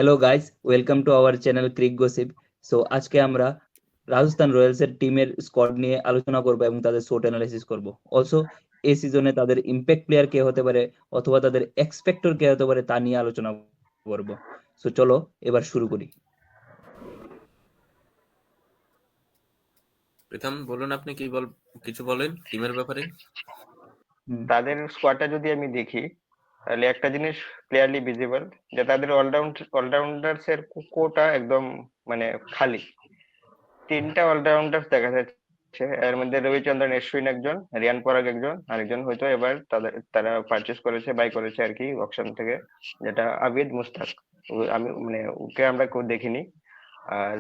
Hello guys, welcome to our channel Crick Gossip. So আজকে আমরা Rajasthan Royals এর টিমের স্কোয়াড নিয়ে আলোচনা করব এবং তাদের শোট অ্যানালাইসিস করব। অলসো এই সিজনে তাদের ইম্প্যাক্ট প্লেয়ার কে হতে পারে অথবা তাদের এক্সপেক্টর কে হতে পারে তা নিয়ে আলোচনা করব। সো চলো এবার শুরু করি। প্রীতম বলুন, আপনি কিছু বলেন টিমের ব্যাপারে। হুম, তাদের স্কোয়াডটা যদি আমি দেখি, তাহলে একটা জিনিস ক্লিয়ারলি ভিজিবল, যে তাদের অলরাউন্ডার্স এর কোটা একদম মানে খালি। তিনটা অলরাউন্ডার্স দেখা যাচ্ছে, এর মধ্যে রবিচন্দ্রন অশ্বিন একজন, রিয়ান পরাগ একজন, আরেকজন হয়তো এবার তারা পারচেস করেছে, বাই করেছে আর কি অকশন থেকে, যেটা আবিদ মুস্তাক। আমি মানে ওকে আমরা কেউ দেখিনি। আর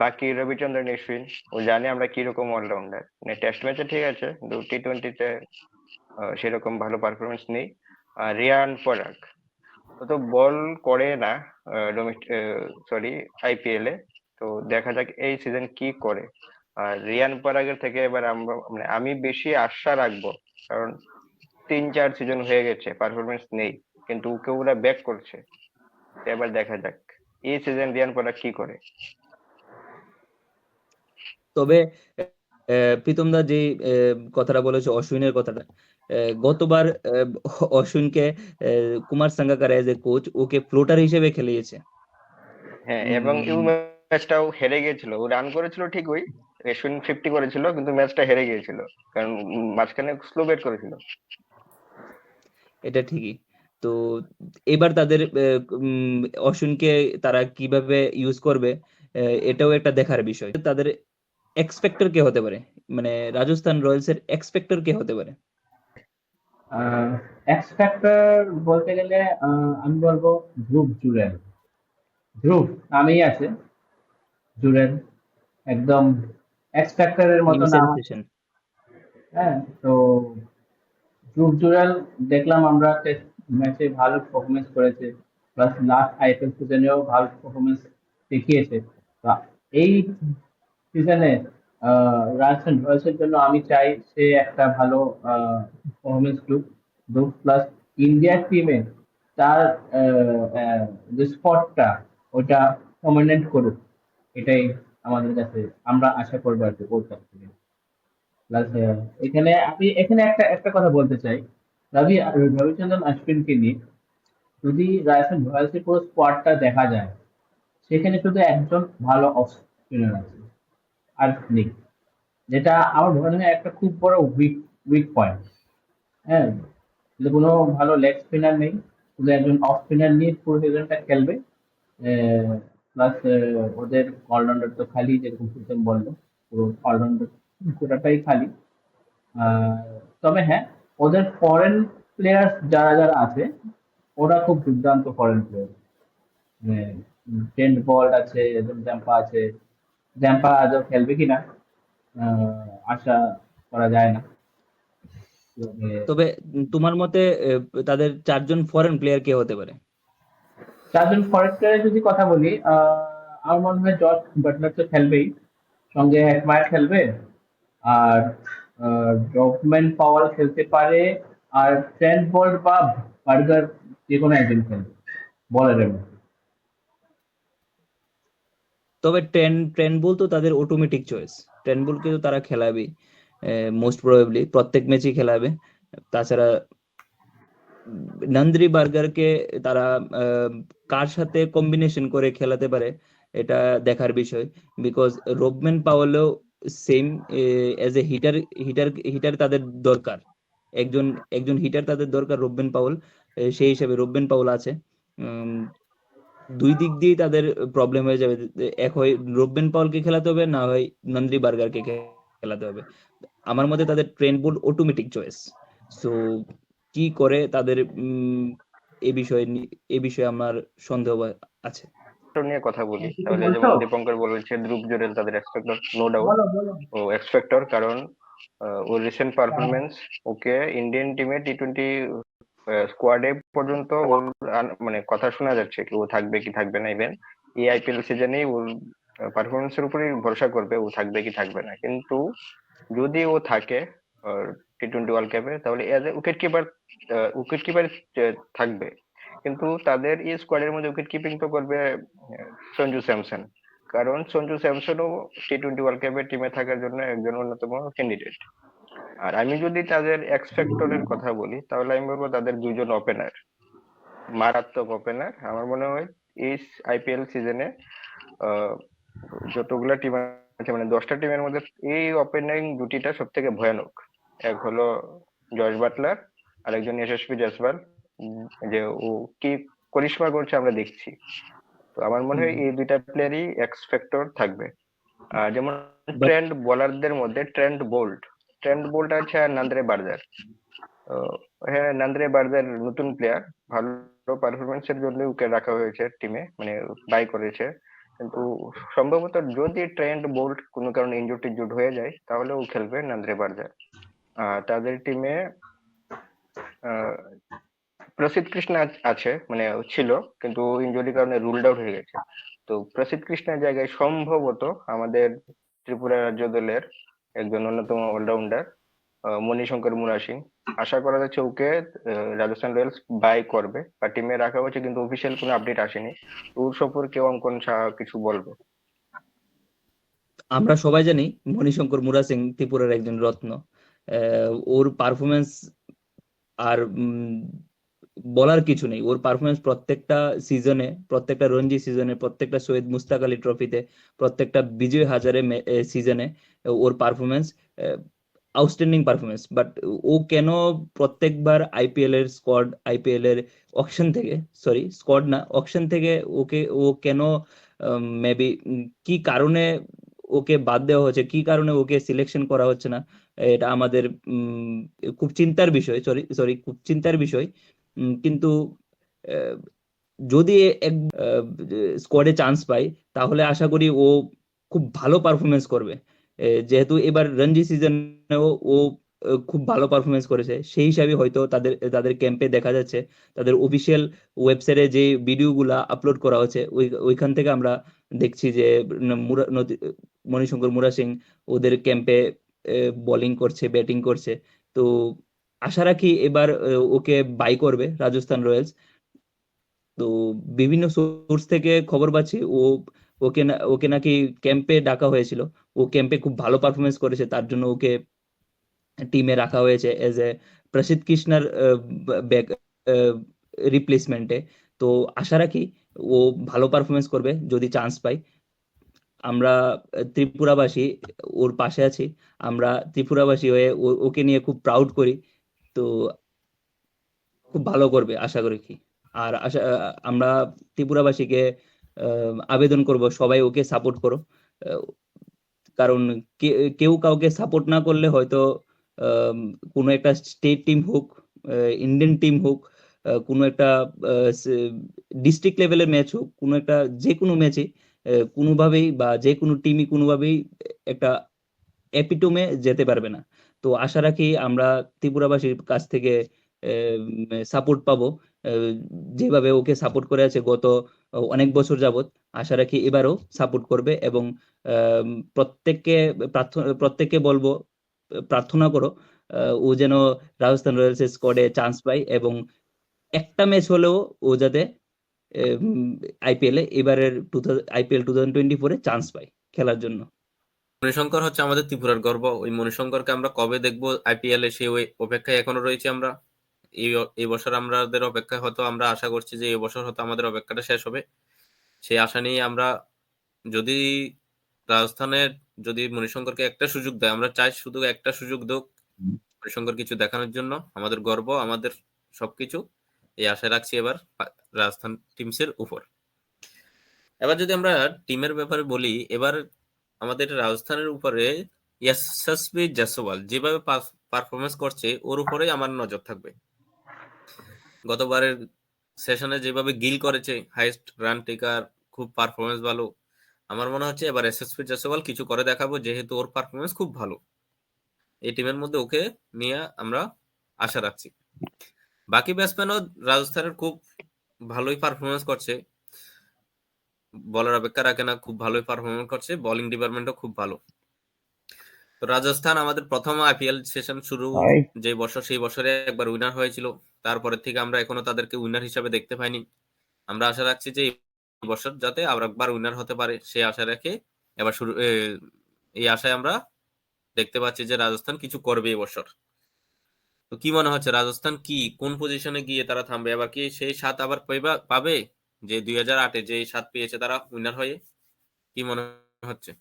বাকি রবিচন্দ্রন অশ্বিন, ও জানে আমরা কিরকম অলরাউন্ডার, মানে টেস্ট ম্যাচে ঠিক আছে, কিন্তু টি-20 সেরকম ভালো পারফরমেন্স নেই। আর রিয়ান পরাগ, ও তো বল করে না সরি আইপিএল এ। তো দেখা যাক এই সিজন কি করে। আর রিয়ান পরাগের থেকে এবার আমরা মানে আমি বেশি আশা রাখবো, কারণ 3-4 সিজন হয়ে গেছে পারফরমেন্স নেই, কিন্তু ওকে ওরা ব্যাক করছে। তো এবার দেখা যাক এই সিজন রিয়ান পরাগ কি করে। তবে প্রীতম দা যে কথাটা বলেছে অশ্বিনের কথাটা, গতবার অশ্বিনকে Kumar Sangakkara as a coach ওকে ফ্লোটার হিসেবে খেলিয়েছে। হ্যাঁ, এবং এই ম্যাচটাও হেরে গিয়েছিল, ও রান করেছিল ঠিকই, অশ্বিন 50 করেছিল, কিন্তু ম্যাচটা হেরে গিয়েছিল, কারণ মাঝখানে স্লো ব্যাট করেছিল। এটা ঠিকই। তো এবার তাদের অশ্বিনকে তারা কিভাবে ইউজ করবে, এটাও একটা দেখার বিষয়। তাদের এক্সপেক্টর কে হতে পারে, মানে রাজস্থান রয়্যালস এর এক্সপেক্টর কে হতে পারে? এক্স ফ্যাক্টর বলতে গেলে আমি বলবো ধ্রুব জুরেল। ধ্রুব নামেই আছে, জুরেল একদম এক্স ফ্যাক্টরের মতো নিউ নাম আছে। সেনসেশন। হ্যাঁ, তো ধ্রুব জুরেল দেখলাম আমরা টেস্ট ম্যাচে ভালো পারফরমেন্স করেছে, প্লাস লাস্ট আইপিএল সিজনেও ভালো পারফরমেন্স দেখিয়েছে। তা এই সিজনে রাজস্থান রয়্যালসের জন্য আমি চাই সে একটা ভালো পারফরমেন্স দুক প্লাস ইন্ডিয়ার টিমে তার যে স্পটটা ওটা পার্মানেন্ট করুক, এটাই আমাদের কাছে আমরা আশা করবো আর কি ওর কাছ থেকে। প্লাস এখানে একটা একটা কথা বলতে চাই, রবিচন্দ্রন অশ্বিনকে নিয়ে যদি রাজস্থান রয়্যালসের পুরো স্কোয়াডটা দেখা যায়, সেখানে শুধু একজন ভালো অফ স্পিনার আছে, আর নেই, যেটা আমার মনে হয় একটা খুব বড় উইক উইক পয়েন্ট। হ্যাঁ, কিন্তু কোনো ভালো লেগ স্পিনার নেই, শুধু একজন অফ স্পিনার নিয়ে পুরো সিজনটা খেলবে। প্লাস ওদের অলরাউন্ডার তো খালি, যেরকম সুসেন বললো, পুরো অলরাউন্ডার কোটাটাই খালি। তবে হ্যাঁ, ওদের ফরেন প্লেয়ার যারা যারা আছে, ওরা খুব দুর্দান্ত ফরেন প্লেয়ার। ট্রেন্ট বল্ট আছে, জাম্পা আছে। জাম্পা আদৌ খেলবে কিনা আশা করা যায় না। তবে তবে তোমার মতে তাদের চারজন ফরেন প্লেয়ার কে হতে পারে? চারজন ফরেন প্লেয়ারের যদি কথা বলি, আমার মনে হয় জর্জ বাটলার তো খেলবেই, সঙ্গে হ্যাটমায়ার খেলবে, আর ড্রপম্যান পাওয়াল খেলতে পারে, আর ট্রেন্ট বোল্ট বা বার্গার যে কোনো একজন খেলবে বলারের মধ্যে। তবে ট্রেন্ট বুল তো তাদের অটোমেটিক চয়েস। ট্রেন্ট বুলকে তো তারা খেলাবে মোস্ট প্রবাবলি প্রত্যেক ম্যাচই খেলাবে। তাছাড়া নন্দ্রি বার্গারকে তারা আহ, কার সাথে কম্বিনেশন করে খেলাতে পারে এটা দেখার বিষয়। বিকজ রোবম্যান পাওয়ালেও same as a hitter, hitter hitter তাদের দরকার। একজন একজন হিটার তাদের দরকার, রোবম্যান পাওয়াল। সেই হিসেবে রোবম্যান পাওয়াল আছে। উম, দুই দিক দিয়েই তাদের প্রবলেম হয়ে যাবে। এক হয় রোবম্যান পাওয়ালকে খেলাতে হবে, না হয় নন্দ্রি বার্গারকে খেলাতে হবে। আমার মতে তাদের Trent Boult automatic choice. So কি করে তাদের এ বিষয়ে আমার সন্দেহ আছে। নিয়ে কথা বলি, কিছু তাহলে বলছো? যেমন দীপঙ্কর বলেছে ধ্রুব জুরেল তাদের এক্সপেক্টর, নো ডাউট বলো বলো। ও এক্সপেক্টর, কারণ ওর রিসেন্ট পারফরমেন্স ওকে ইন্ডিয়ান টিমে টি-20 স্কোয়াডে পর্যন্ত ওর মানে কথা শোনা যাচ্ছে কি ও থাকবে কি থাকবে না। ইভেন এই আইপিএল সিজনেই ওর পারফরমেন্সের উপরই ভরসা করবে ও থাকবে কি থাকবে না। কিন্তু যদি ও থাকে টি-20 ওয়ার্ল্ড কাপে, তাহলে এজ এ উইকেট কিপার থাকবে। কিন্তু তাদের এই স্কোয়াডের মধ্যে উইকেট কিপিং তো করবে সঞ্জু স্যামসন, কারণ সঞ্জু স্যামসনও টি-20 ওয়ার্ল্ড কাপের টিমে থাকার জন্য একজন অন্যতম ক্যান্ডিডেট। আর আমি যদি তাদের এক্স ফ্যাক্টরের কথা বলি তাহলে আমি বলবো তাদের দুজন ওপেনার, মারাত্মক ওপেনার। আমার মনে হয় এই আইপিএল সিজনে যতগুলা টিম আছে মানে 10টা টিমের মধ্যে এই ওপেনিং জুটিটা সব থেকে ভয়ানক। এক হলো জশ বাটলার, আরেকজন যশস্বী জয়সওয়াল, যে ও কি করিশ্মা করছে আমরা দেখছি। তো আমার মনে হয় এই দুইটা প্লেয়ারই এক্স ফ্যাক্টর থাকবে। আর যেমন But ট্রেন্ড বোলারদের মধ্যে ট্রেন্ট বোল্ট আছে আর নান্দ্রে বার্জার। হ্যাঁ, নান্দ্রে বার্জার নতুন প্লেয়ার, ভালো পারফরমেন্সের জন্য ওকে রাখা হয়েছে টিমে, মানে বাই করেছে। কিন্তু সম্ভবত যদি ট্রেন্ট বোল্ট কোনো কারণে ইনজুড হয়ে যায় তাহলে ও খেলবে নান্দ্রে বার্জার। তাদের টিমে প্রসিদ্ধ কৃষ্ণা আছে, মানে ছিল, কিন্তু ইনজুরির কারণে রুলড আউট হয়ে গেছে। তো প্রসিদ্ধ কৃষ্ণার জায়গায় সম্ভবত আমাদের ত্রিপুরা রাজ্য দলের একজন অন্যতম অলরাউন্ডার মণিশঙ্কর মুরা সিং, আশা করা যাচ্ছে ওকে রাজস্থান রয়্যালস বাই করবে বা টিমে রাখা হয়েছে, কিন্তু অফিসিয়াল কোনো আপডেট আসেনি। ওর সম্পর্কে অঙ্কন সাহা কিছু বলবে। আমরা সবাই জানি মণিশঙ্কর মুরা সিং ত্রিপুরার একজন রত্ন। ওর পারফরমেন্স আর বলার কিছু নেই। ওর পারফরমেন্স প্রত্যেকটা সিজনে, প্রত্যেকটা রঞ্জি সিজনে, প্রত্যেকটা সৈয়দ মুস্তাক আলী ট্রফিতে, প্রত্যেকটা বিজয় হাজারে সিজনে ওর পারফরমেন্স আউটস্ট্যান্ডিং পারফরমেন্স। বাট ও কেন প্রত্যেকবার আইপিএল এর স্কোয়াড, আইপিএল এর অকশন থেকে, সরি স্কোয়াড না অকশন থেকে ও কেন মেবি কি কারণে ওকে বাদ দেওয়া হচ্ছে, কি কারণে ওকে সিলেকশন করা হচ্ছে না, এটা আমাদের খুব চিন্তার বিষয়। সরি খুব চিন্তার বিষয়। কিন্তু যদি এক স্কোয়াডে চান্স পাই তাহলে আশা করি ও খুব ভালো পারফরমেন্স করবে। যেহেতু এবার রঞ্জি সিজনেও ও খুব ভালো পারফরমেন্স করেছে, সেই হিসাবে হয়তো তাদের ক্যাম্পে দেখা যাচ্ছে, তাদের অফিসিয়াল ওয়েবসাইটে যে ভিডিওগুলা আপলোড করা হচ্ছে ওইখান থেকে আমরা দেখছি যে মণিশঙ্কর মুরা সিং ওদের ক্যাম্পে বোলিং করছে, ব্যাটিং করছে। তো আশা রাখি এবার ওকে বাই করবে রাজস্থান রয়্যালস। তো বিভিন্ন সোর্স থেকে খবর পাচ্ছি ওকে নাকি ক্যাম্পে ডাকা হয়েছিল, ও ক্যাম্পে খুব ভালো পারফরমেন্স করেছে, তার জন্য ওকে টিমে রাখা হয়েছে এজ এ প্রসিদ্ধ কৃষ্ণার ব্যাক রিপ্লেসমেন্টে। তো আশা রাখি ও ভালো পারফরমেন্স করবে যদি চান্স পাই। আমরা ত্রিপুরাবাসী ওর পাশে আছি, আমরা ত্রিপুরাবাসী হয়ে ওকে নিয়ে খুব প্রাউড করি। তো খুব ভালো করবে আশা করি কি। আর আমরা ত্রিপুরাবাসীকে আবেদন করব সবাই ওকে সাপোর্ট করো। আহ, কারণ কেউ কাউকে সাপোর্ট না করলে হয়তো কোনো একটা স্টেট টিম হোক, ইন্ডিয়ান টিম হোক, কোনো একটা ডিস্ট্রিক্ট লেভেলের ম্যাচ হোক, কোনো একটা যে কোনো ম্যাচে কোনোভাবেই বা যে কোনো টিমই কোনোভাবেই একটা এপিটোমে যেতে পারবে না। তো আশা রাখি আমরা ত্রিপুরাবাসীর কাছ থেকে সাপোর্ট পাবো, যেভাবে ওকে সাপোর্ট করে আছে গত অনেক বছর যাবত। আশা রাখি এবারও সাপোর্ট করবে এবং প্রত্যেককে বলবো প্রার্থনা করো ও যেন রাজস্থান রয়্যালস এর স্কোয়াডে চান্স পায় এবং একটা ম্যাচ হলেও ও যাতে আইপিএল এ এবারের আইপিএল 2024 এ চান্স পায় খেলার জন্য। মণিশঙ্কর হচ্ছে আমাদের ত্রিপুরার গর্ব। ওই মণিশঙ্করকে আমরা কবে দেখবো আইপিএল এ, সেই অপেক্ষায় এখনো রয়েছে আমরা। এই বছর আমাদের অপেক্ষায় হয়তো আমরা আশা করছি যে এই বছর হয়তো আমাদের অপেক্ষাটা শেষ হবে। সেই আশা নিয়ে আমরা, যদি রাজস্থানের যদি মণিশঙ্করকে একটা সুযোগ দেয়, আমরা চাই শুধু একটা সুযোগ হোক মণিশঙ্কর কিছু দেখানোর জন্য। আমাদের গর্ব, আমাদের সবকিছু, এই আশা রাখছি এবার রাজস্থান টিমসের উপর। এবার যদি আমরা টিমের ব্যাপারে বলি, এবার আমাদের রাজস্থানের উপরে যশস্বী জয়সওয়াল যেভাবে পারফরমেন্স করছে ওর উপরেই আমার নজর থাকবে। গতবারের সেশনে যেভাবে গিল করেছে, হাইস্ট রান টেকার, খুব পারফরমেন্স ভালো। আমার মনে হচ্ছে এবার যশস্বী জয়সওয়াল কিছু করে দেখাবো, যেহেতু ওর পারফরমেন্স খুব ভালো। এই টিমের মধ্যে ওকে নিয়ে আমরা আশা রাখছি। বাকি ব্যাটসম্যানও রাজস্থানের খুব ভালোই পারফরমেন্স করছে, বলার অপেক্ষা রাখে না, খুব ভালোই পারফরমেন্স করছে। বোলিং ডিপার্টমেন্টও খুব ভালো। তো রাজস্থান আমাদের প্রথম আইপিএল সেশন শুরু যে বছর, সেই বছরে একবার উইনার হয়েছিল, তারপরে থেকে আমরা এখনো তাদেরকে উইনার হিসাবে দেখতে পাইনি। আমরা আশা রাখছি যে এই বছর যাতে আরেকবার উইনার হতে পারে, সেই আশা রেখে এবার এই আশায় আমরা দেখতে পাচ্ছি যে রাজস্থান কিছু করবে এই বছর। তো কি মনে হচ্ছে রাজস্থান কোন পজিশনে গিয়ে তারা থামবে? এবার কি সেই স্বাদ আবার পাবে যে 2008-এ যে স্বাদ পেয়েছে তারা উইনার হয়ে? কি মনে হচ্ছে?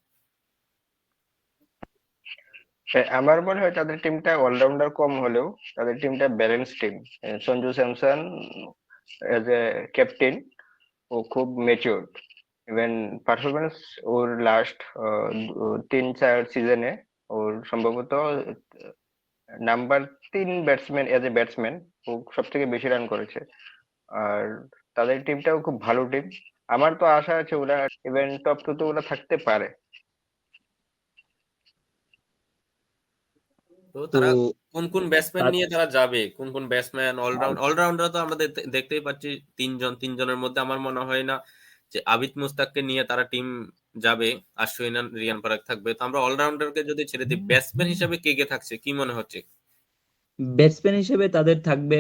আমার মনে হয় তাদের টিমটা অলরাউন্ডার কম হলেও তাদের টিমটা balance team. Sanju Samson as a captain, ও খুব মেচিউরড। ইভেন পারফরমেন্স ওর লাস্ট 3-4 সিজনে ওর সম্ভবত number 3 batsman, as a batsman ও সব থেকে বেশি রান করেছে। আর তাদের টিমটাও খুব ভালো টিম। আমার তো আশা আছে ওরা ইভেন টপ 2 তে ওরা থাকতে পারে। তো তো তারা কোন ব্যাটসম্যান তার- নিয়ে তারা যাবে? কোন ব্যাটসম্যান অলরাউন্ডার তো আমরা দেখতেই পাচ্ছি তিনজনের মধ্যে আমার মনে হয় না যে আবিদ মুস্তাককে নিয়ে তারা টিম যাবে, আশ্বিন আর রিয়ান পরাগ থাকবে। তো আমরা অলরাউন্ডারকে যদি ছেড়ে দিই, ব্যাটসম্যান হিসেবে কে থাকছে কি মনে হচ্ছে? ব্যাটসম্যান হিসেবে তাদের থাকবে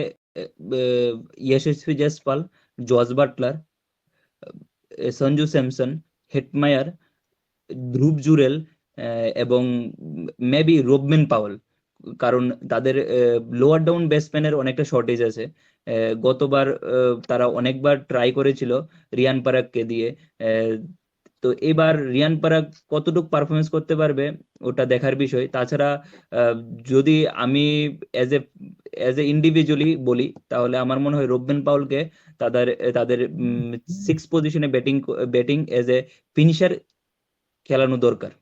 Yashasvi Jaiswal, Jos Buttler, Sanju Samson, Hetmyer, Dhruv Jurel, এবং মেবি রোবম্যান পাওয়েল। কারণ তাদের লোয়ার ডাউন ব্যাটসম্যানের অনেকটা শর্টেজ আছে। গতবার তারা অনেকবার ট্রাই করেছিল রিয়ান পারাগকে দিয়ে। আহ, তো এবার রিয়ান পারাগ কতটুকু পারফরমেন্স করতে পারবে ওটা দেখার বিষয়। তাছাড়া আহ, যদি আমি এজ এ ইন্ডিভিজুয়ালি বলি, তাহলে আমার মনে হয় রোবম্যান পাউলকে তাদের তাদের 6 পজিশনে ব্যাটিং এজ এ ফিনিশার খেলানো দরকার।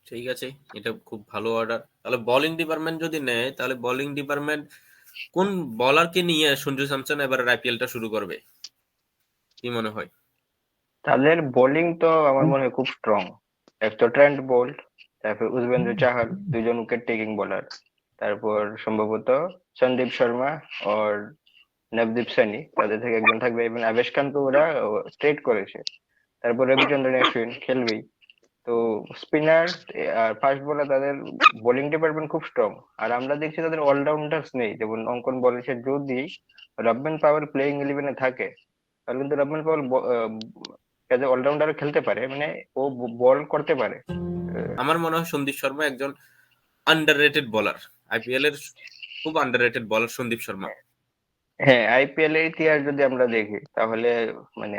ঠিক আছে, এটা খুব ভালো অর্ডার। তাহলে বোলিং ডিপার্টমেন্ট যদি নেয়, তাহলে বোলিং ডিপার্টমেন্ট কোন বলারকে নিয়ে সঞ্জু স্যামসন এবার আইপিএলটা শুরু করবে কি মনে হয়? তাদের বোলিং তো আমার মনে হয় খুব স্ট্রং। এক তো ট্রেন্ট বোল্ট, তারপর উজবেন্দ্র চাহাল, দুইজন উইকেট টেকিং বোলার। তারপর সম্ভবত সন্দীপ শর্মা আর নবদীপ সানি, তাদের থেকে একজন থাকবে। এবং আবেশ খান তো ওরা ট্রেড করেছে। তারপর রবিচন্দ্রন অশ্বিন খেলবেই। তো স্পিনার আর ফাস্ট বোলার, তাদের বোলিং ডিপার্টমেন্ট খুব স্ট্রং। আর আমরা দেখছি তাদের অলরাউন্ডার্স নেই। যেমন অঙ্কন বলেছে, যদি রবমান পাওয়েল প্লেইং 11-এ থাকে তাহলে কিন্তু Rovman Powell as a allrounder খেলতে পারে, মানে ও বল করতে পারে। আমার মনে হয় সন্দীপ শর্মা একজন আন্ডাররেটেড বোলার, আইপিএল এর খুব আন্ডাররেটেড বোলার সন্দীপ শর্মা। হ্যাঁ, আইপিএল এর ইতিহাস যদি আমরা দেখি তাহলে মানে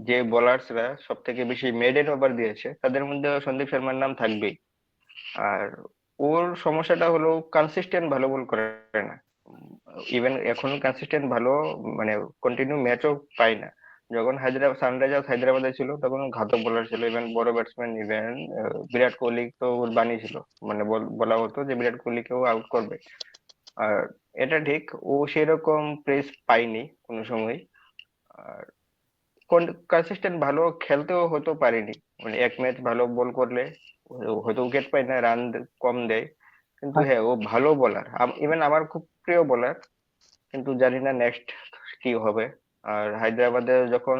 যে বোলার্সরা সব থেকে বেশি মেডেন ওভার দিয়েছে তাদের মধ্যে সন্দীপ শর্মার নাম থাকবেই। আর ওর সমস্যাটা হলো কনসিস্টেন্ট ভালো বল করে না। ইভেন এখন কনসিস্টেন্ট ভালো মানে কন্টিনিউ ম্যাচও পাই না। যখন সানরাইজার্স হায়দ্রাবাদে ছিল তখন ও ঘাতক বোলার ছিল। ইভেন বড় ব্যাটসম্যান, ইভেন বিরাট কোহলি তো ওর বাণী ছিল, মানে বলা হতো যে বিরাট কোহলিকেও আউট করবে। আর এটা ঠিক, ও সেরকম প্রেস পাইনি কোনো সময়। আর কনসিস্টেন্ট ভালো খেলতেও হয়তো পারিনি। মানে এক ম্যাচ ভালো বল করলে হয়তো উইকেট পায় না, রান কম দেয়। কিন্তু হ্যাঁ, ও ভালো বোলার, ইভেন আমার খুব প্রিয় বোলার। কিন্তু জানি না নেক্সট কি হবে। আর হায়দ্রাবাদে যখন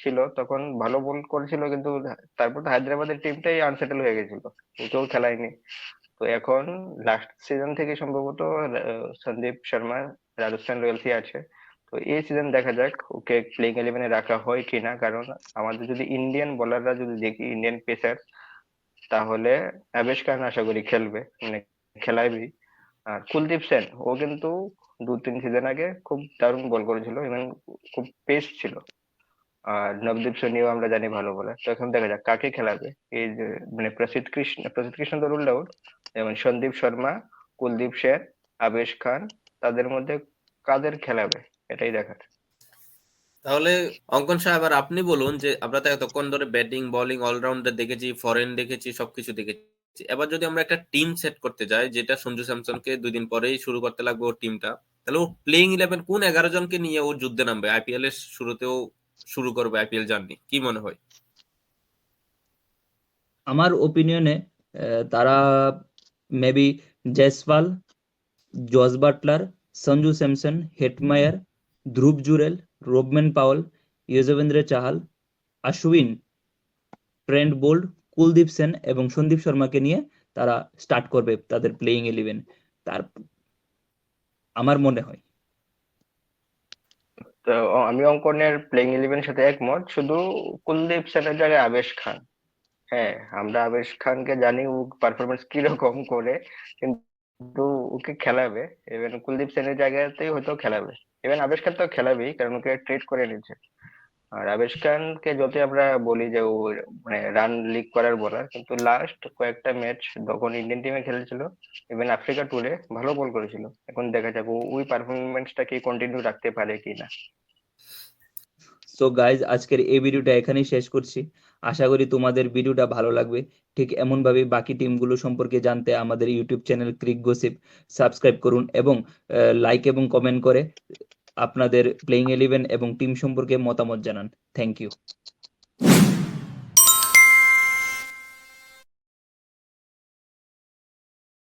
ছিল তখন ভালো বল করেছিল, কিন্তু তারপর তো হায়দ্রাবাদের টিমটাই আনসেটেল হয়ে গেছিল, ওকেও খেলায়নি। তো এখন লাস্ট সিজন থেকে সম্ভবত সন্দীপ শর্মা রাজস্থান রয়্যালসে আছে। তো এই সিজন দেখা যাক ওকে প্লেইং 11-এ রাখা হয় কিনা। কারণ আমাদের যদি ইন্ডিয়ান বোলাররা যদি দেখি, ইন্ডিয়ান পেসার, তাহলে আবেশ খান আশা করি খেলবে, মানে খেলাইবেই। আর কুলদীপ সেন, ও কিন্তু 2-3 সিজন আগে খুব দারুণ বল করেছিল, ইভেন খুব পেস ছিল। আর নবদীপ সৈনিও আমরা জানি ভালো বলার। তো এখন দেখা যাক কাকে খেলাবে। এই যে মানে প্রসিদ্ধ কৃষ্ণ তো রুলড আউট। যেমন সন্দীপ শর্মা, কুলদীপ সেন, আবেশ খান, তাদের মধ্যে কাদের খেলাবে এটাই দেখার। তাহলে অঙ্কন সাহেব, আর আপনি বলুন যে আমরা তো এতক্ষণ ধরে ব্যাটিং বোলিং অলরাউন্ডার দেখেছি, ফরেন দেখেছি, সবকিছু দেখেছি। এবার যদি আমরা একটা টিম সেট করতে যাই, যেটা সঞ্জু স্যামসনকে 2 দিন পরেই শুরু করতে লাগবে ওর টিমটা, তাহলে ও প্লেইং 11 কোন 11 জনকে নিয়ে ও যুদ্ধে নামবে? আইপিএল এর শুরুতেও শুরু করবে আইপিএল জার্নি, কি মনে হয়? আমার ওপিনিয়নে তারা maybe Jaiswal, Jos Buttler, Sanju Samson, Hetmyer, Dhruv Jurel, Rovman Powell, Yuzvendra Chahal, Ashwin, Trent Boult, Kuldeep Sen এবং সন্দীপ শর্মাকে নিয়ে তারা স্টার্ট করবে তাদের প্লেইং 11। তার আমার মনে হয়। তো আমি অঙ্কনের প্লেইং 11 সাথে একমত, শুধু কুলদীপ সেনের জায়গায় আবেশ খান। হ্যাঁ, আমরা আবেশ খানকে জানি ও পারফরমেন্স কিরকম করে, কিন্তু ওকে খেলাবে। ইভেন কুলদীপ সেনের জায়গাতেই হয়তো খেলাবে। ইভেন আবেশ খান তো খেলাবেই, কারণ ওকে ট্রেড করে নিচ্ছে। আর আবেশ খানকে যতই আমরা বলি যে ও মানে রান লিক করার বোলার, কিন্তু লাস্ট কয়েকটা ম্যাচ যখন ইন্ডিয়ান টিমে খেলেছিল, ইভেন আফ্রিকা ট্যুরে ভালো বল করেছিল। এখন দেখা যাক ও ওই পারফরমেন্সটা কি কন্টিনিউ রাখতে পারে কিনা। সো গাইজ, আজকের এই ভিডিওটা এখানেই শেষ করছি। আশা করি তোমাদের ভিডিওটা ভালো লাগবে। ঠিক এমন ভাবে বাকি টিমগুলো সম্পর্কে জানতে আমাদের YouTube channel Crick gossip subscribe করুন এবং লাইক এবং কমেন্ট করে আপনাদের প্লেইং 11 এবং টিম সম্পর্কে মতামত জানান। Thank you.